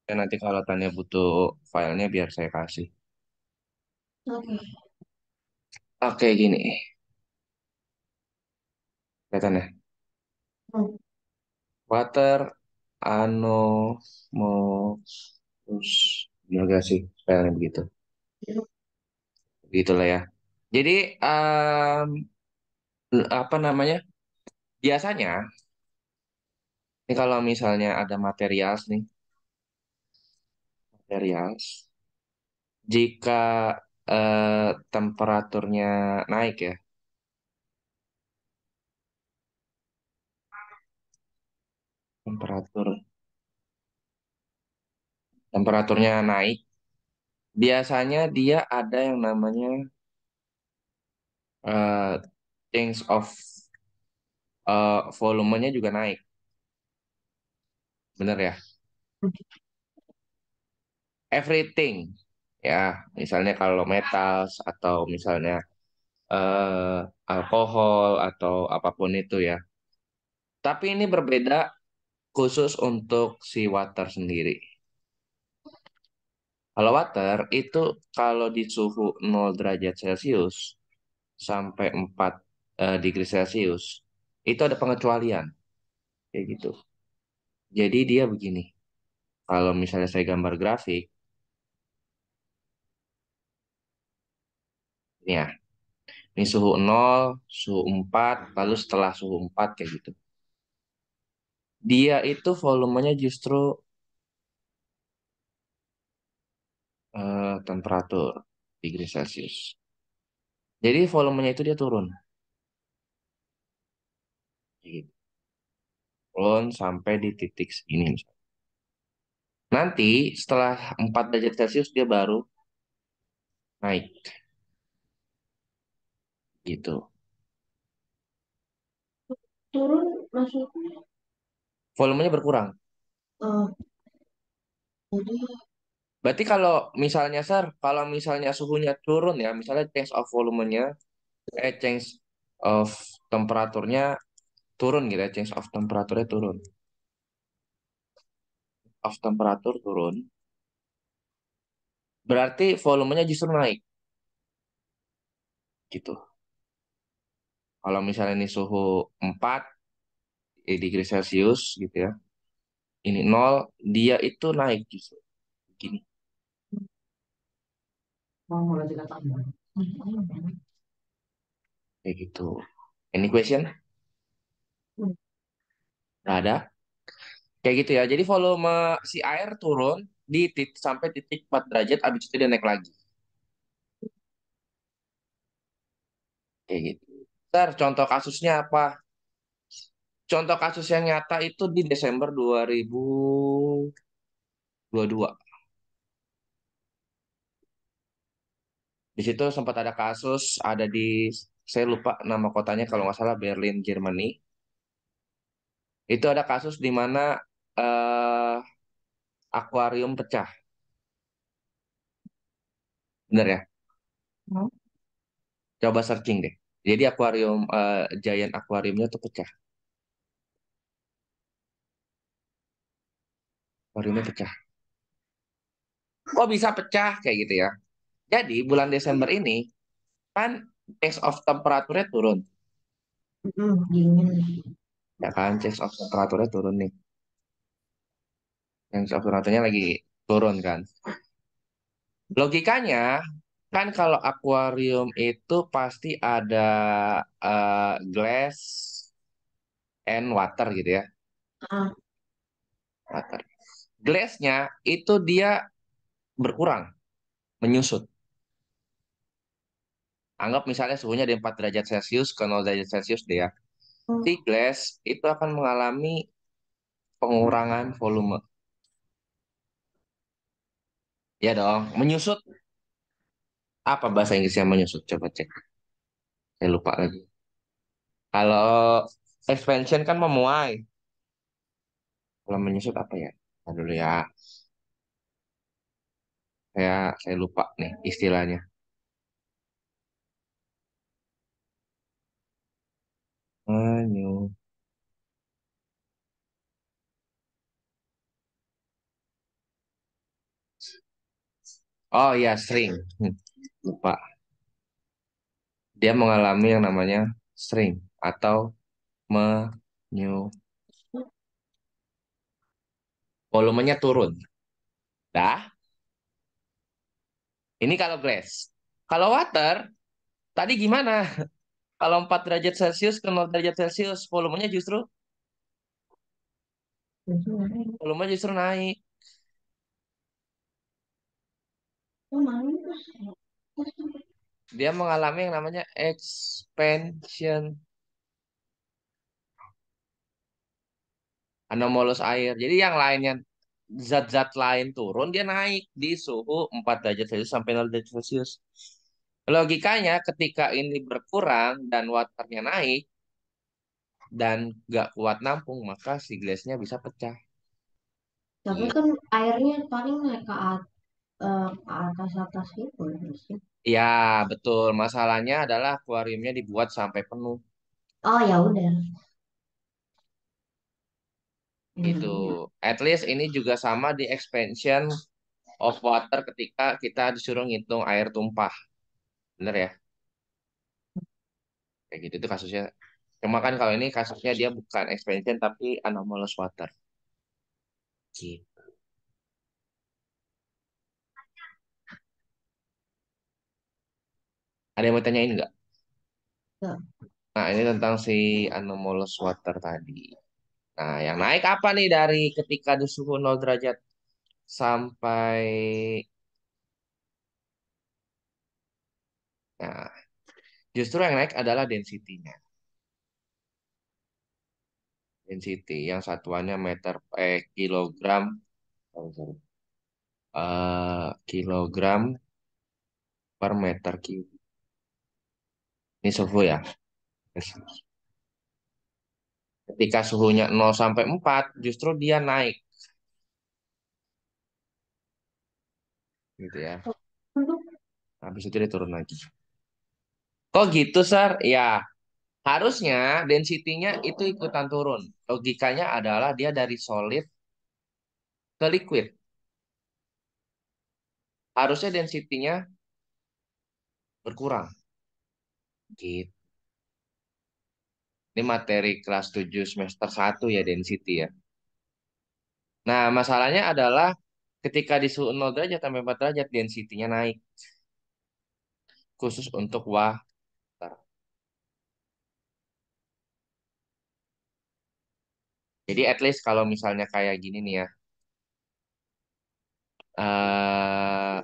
Dan nanti kalau Tanya butuh filenya biar saya kasih. Oke. Oke, gini. Kelihatan ya. Hmm. Water anomos. Bener gak sih? Spellnya begitu. Begitulah ya. Jadi, apa namanya? Biasanya, ini kalau misalnya ada material nih, material, jika temperaturnya naik ya, temperatur temperaturnya naik, biasanya dia ada yang namanya eh, change of volumenya juga naik, bener ya? Everything, ya, misalnya kalau metals atau misalnya eh, alkohol atau apapun itu ya. Tapi ini berbeda khusus untuk si water sendiri. Kalau water itu kalau di suhu 0 derajat Celcius sampai 4 degree Celcius itu ada pengecualian kayak gitu. Jadi dia begini. Kalau misalnya saya gambar grafik, ini ya, ini suhu 0, suhu 4, lalu setelah suhu 4 kayak gitu. Dia itu volumenya justru temperatur degree Celcius. Jadi volumenya itu dia turun. Gitu. Turun sampai di titik segini misalnya. Nanti setelah 4 derajat Celcius dia baru naik gitu. Turun maksudnya. Volumenya berkurang. Oh, jadi. Berarti kalau misalnya Sir, kalau misalnya suhunya turun ya, misalnya change of volumenya, change of temperaturnya turun gitu ya, change of temperaturnya turun. Of temperatur turun, berarti volumenya justru naik gitu. Kalau misalnya ini suhu 4 degree Celcius gitu ya, ini 0, dia itu naik justru. Gini, Mau mulai kita tambah. kayak gitu. Any question? Nggak ada? Kayak gitu ya. Jadi volume si air turun sampai titik 4 derajat, habis itu dia naik lagi. Kayak gitu. Ntar contoh kasusnya apa? Contoh kasus yang nyata itu di Desember 2022. Di situ sempat ada kasus, ada di, saya lupa nama kotanya kalau nggak salah Berlin, Germany. Itu ada kasus di mana eh, akuarium pecah. Bener ya? Hmm. Coba searching deh. Jadi akuarium, giant akuariumnya tuh pecah. Akuariumnya pecah. Kok bisa pecah kayak gitu ya? Jadi bulan Desember ini kan change of temperaturnya turun. Dingin. Ya kan, change of temperaturnya turun nih. Change of temperaturnya lagi turun kan. Logikanya kan kalau akuarium itu pasti ada glass and water gitu ya. Ah, Water. Glassnya itu dia berkurang, menyusut. Anggap misalnya suhunya di 4 derajat Celcius ke 0 derajat Celcius deh ya. Si glass itu akan mengalami pengurangan volume. Ya dong, menyusut. Apa bahasa Inggrisnya menyusut? Coba cek. Saya lupa lagi. Kalau expansion kan memuai. Kalau menyusut apa ya? Nah, dulu ya. Saya lupa nih istilahnya. Menyu. Oh iya, sering. Lupa. Dia mengalami yang namanya shrink atau menyu volumenya turun. Dah, ini kalau glass. Kalau water, tadi gimana? Kalau 4 derajat Celcius ke 0 derajat Celcius, volumenya justru naik. Dia mengalami yang namanya expansion anomalous air. Jadi yang lainnya zat-zat lain turun, dia naik di suhu 4 derajat Celcius sampai 0 derajat Celcius. Logikanya ketika ini berkurang dan waternya naik dan gak kuat nampung, maka si gelasnya bisa pecah. Tapi Gitu. kan airnya paling naik ke atas atas gitu ya sih. Ya, betul. Masalahnya adalah akuariumnya dibuat sampai penuh. Oh ya udah. Gitu. Hmm. At least ini juga sama di expansion of water ketika kita disuruh ngitung air tumpah. Bener ya? Kayak gitu itu kasusnya. Cuma kan kalau ini kasusnya dia bukan expansion tapi anomalous water. Gitu. Ada yang mau tanyain nggak? Ya. Nah, ini tentang si anomalous water tadi. Nah, yang naik apa nih dari ketika di suhu 0 derajat sampai nah, justru yang naik adalah density-nya. Density yang satuannya meter kilogram oh, sorry. Kilogram per meter kubik. Ini suhu ya. Ketika suhunya 0 sampai 4 justru dia naik gitu ya. Habis itu dia turun lagi. Kok gitu, Sar? Ya, harusnya density-nya itu ikutan turun. Logikanya adalah dia dari solid ke liquid. Harusnya density-nya berkurang. Gitu. Ini materi kelas 7 semester 1 ya density ya. Nah, masalahnya adalah ketika di suhu 0 derajat sampai 4 derajat density-nya naik. Khusus untuk water. Jadi at least kalau misalnya kayak gini nih ya. eh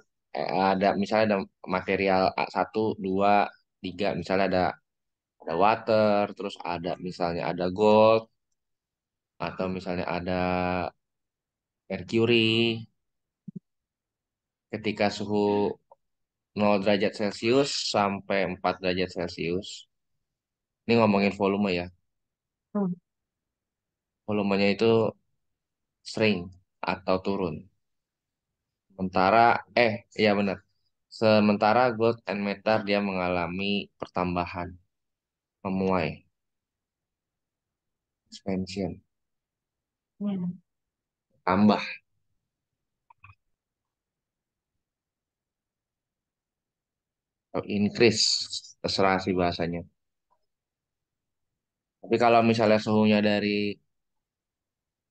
ada misalnya ada material A1, 2, 3. Misalnya ada water, terus ada misalnya ada gold, atau misalnya ada mercury. Ketika suhu 0 derajat Celcius sampai 4 derajat Celcius. Ini ngomongin volume ya. Hmm. Volumenya itu sering atau turun. Sementara, iya benar. Sementara gold and metal dia mengalami pertambahan, memuai, expansion, Ya. tambah, atau increase, terserah sih bahasanya. Tapi kalau misalnya suhunya dari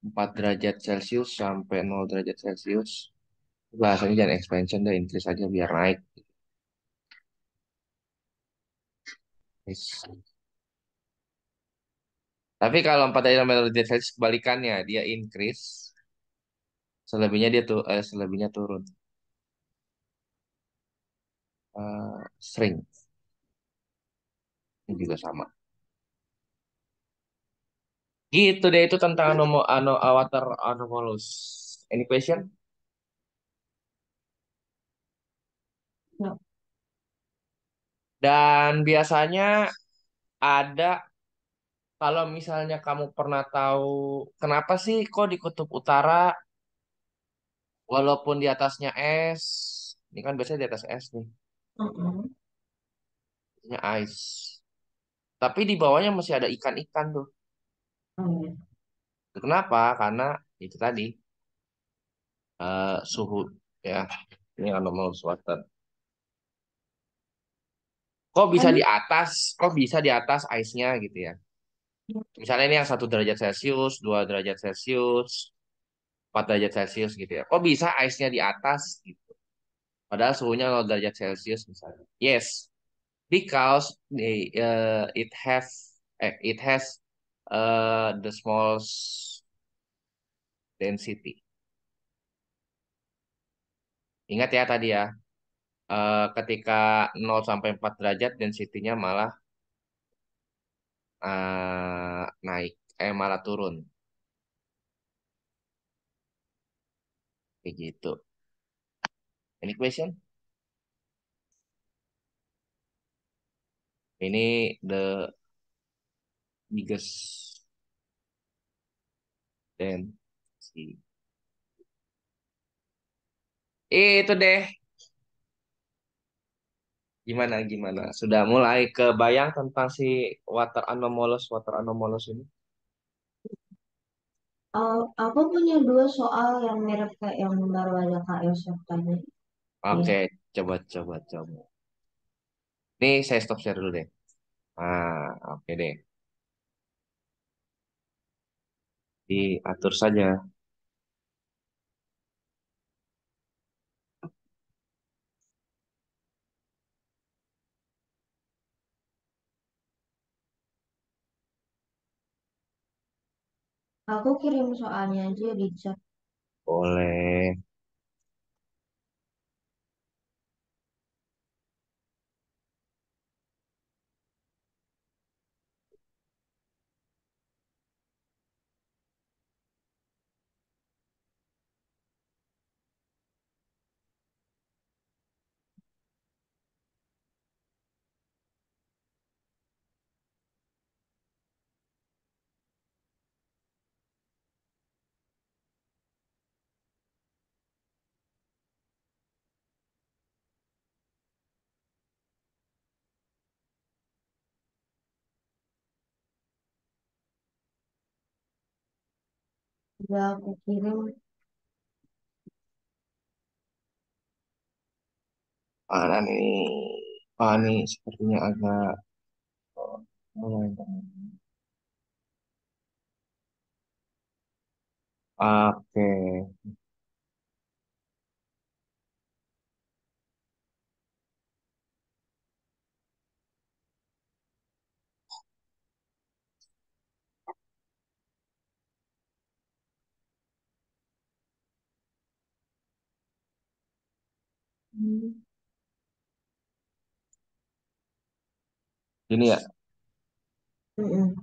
4 derajat Celcius sampai 0 derajat Celcius, bahasanya jangan expansion deh, increase aja biar naik. Yes. Tapi kalau 4 derajat Celcius kebalikannya, dia increase, selebihnya turun. Shrink, ini juga sama. Gitu deh itu tentang water anomalous. Any question? Ya. Dan biasanya ada kalau misalnya kamu pernah tahu kenapa sih kok di kutub utara walaupun di atasnya es, ini kan biasanya di atas es nih, Mm-mm. biasanya ice. Tapi di bawahnya masih ada ikan-ikan tuh. Oh, ya. Kenapa? Karena itu tadi suhu ya. Ini anomalous water. Kok bisa di Tadi atas? Kok bisa di atas ice-nya gitu ya? Misalnya ini yang 1 derajat Celcius, 2 derajat Celcius, 4 derajat Celcius gitu ya. Kok bisa ice-nya di atas gitu? Padahal suhunya 0 derajat Celcius misalnya. Yes, because it has the small density. Ingat ya tadi ya, ketika 0 sampai 4 derajat density-nya malah naik, malah turun. Kayak gitu. Any question? Ini the biggest density. Itu deh. Gimana gimana? Sudah mulai kebayang tentang si water anomalous ini? aku punya dua soal yang mirip kayak yang baru aja Kak Yosef tadi. Iya. Oke, coba coba coba. Nih saya stop share dulu deh. Oke deh. Diatur saja. Aku kirim soalnya aja di chat. Boleh. Udah aku kirim. Nah, nih. Nih sepertinya agak mulai. Oke. Gini ya. Mm-mm.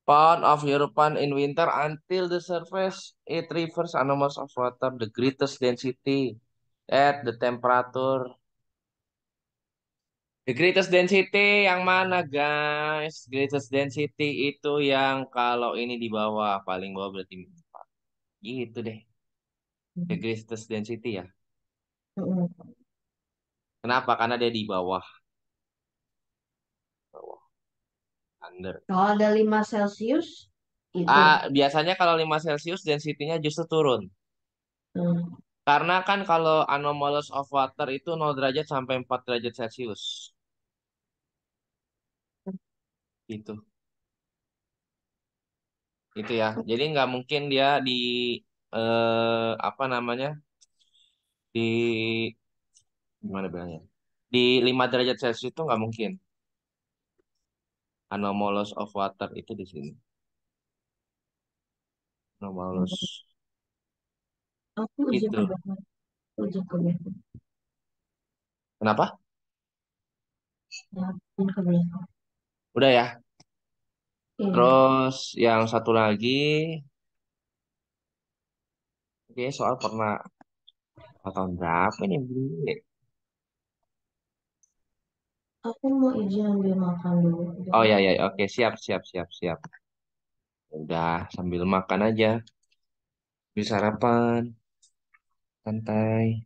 Pound of European in winter until the surface it reverse anomalies of water the greatest density at the temperature. The greatest density yang mana guys? Greatest density itu yang kalau ini di bawah, paling bawah berarti gitu deh. The greatest density ya. Mm-mm. Kenapa? Karena dia di bawah, bawah, under. Kalau ada 5 Celcius, itu. Biasanya kalau 5 Celcius density-nya justru turun. Hmm. Karena kan kalau anomalous of water itu 0 derajat sampai 4 derajat Celcius. Gitu. Itu ya. Jadi nggak mungkin dia di apa namanya? Di gimana bilangnya? Di 5 derajat Celcius itu nggak mungkin. Anomalous of water itu di sini. Anomalous Aku uji itu. kebenaran. Uji kebenaran. Kenapa? Ya, uji kebenaran. Udah ya. Iya. Terus yang satu lagi, oke soal pernah tahun berapa ini beli? Aku mau izin ambil makan dulu. Oh Jadi, ya ya, oke siap siap siap siap. Udah sambil makan aja, bisa sarapan, santai.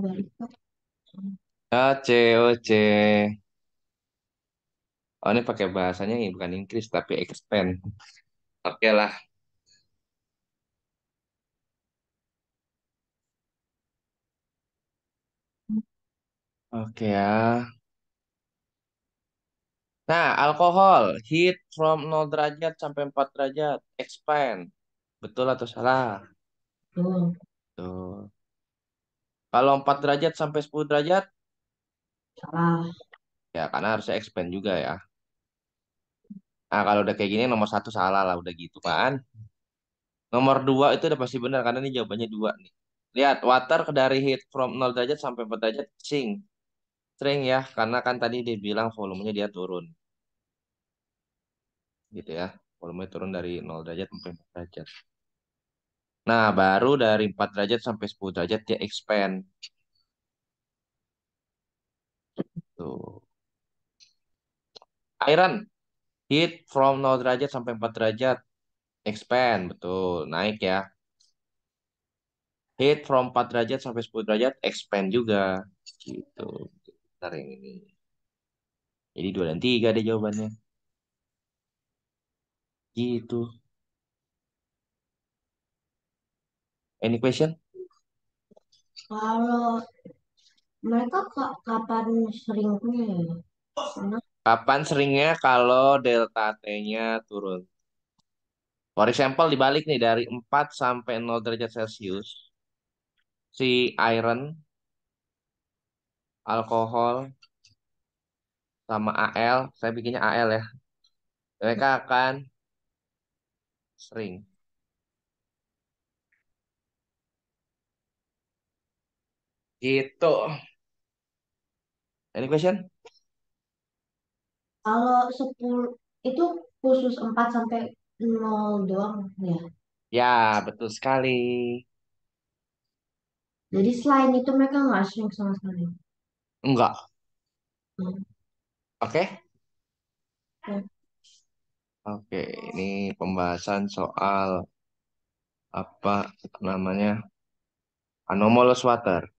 balik ke Oce, oce. Oh, ini pakai bahasanya ini bukan Inggris tapi expand. Oke lah. Oke ya. Nah, alkohol, heat from 0 derajat sampai 4 derajat, expand. Betul atau salah? tuh, Tuh. Kalau 4 derajat sampai 10 derajat, salah. ya karena harusnya expand juga ya. Nah, kalau udah kayak gini nomor satu salah lah, udah gitu kan. Nomor dua itu udah pasti benar, karena ini jawabannya dua nih. Lihat, water dari heat from 0 derajat sampai 4 derajat, sing. String ya, karena kan tadi dia bilang volumenya dia turun. Gitu ya. Volumenya turun dari 0 derajat sampai 4 derajat. Nah, baru dari 4 derajat sampai 10 derajat dia expand. Tuh. Iron, heat from 0 derajat sampai 4 derajat. Expand, betul. Naik ya. Heat from 4 derajat sampai 10 derajat. Expand juga. Gitu. Bentar yang ini. Jadi 2 dan 3 deh jawabannya. Gitu. Any question? Kalau mereka kapan seringnya ya? Karena Kapan seringnya kalau delta T-nya turun? For example, dibalik nih dari 4 sampai 0 derajat Celcius. Si iron, alkohol, sama Al, saya bikinnya Al ya. Mereka akan sering. Gitu. Any question? kalau 10 itu khusus 4 sampai 0 doang ya. Ya, betul sekali. Jadi selain itu mereka nggak sering sama sekali. Enggak. Hmm. Oke? Ya. Oke, ini pembahasan soal apa namanya? Anomalous water.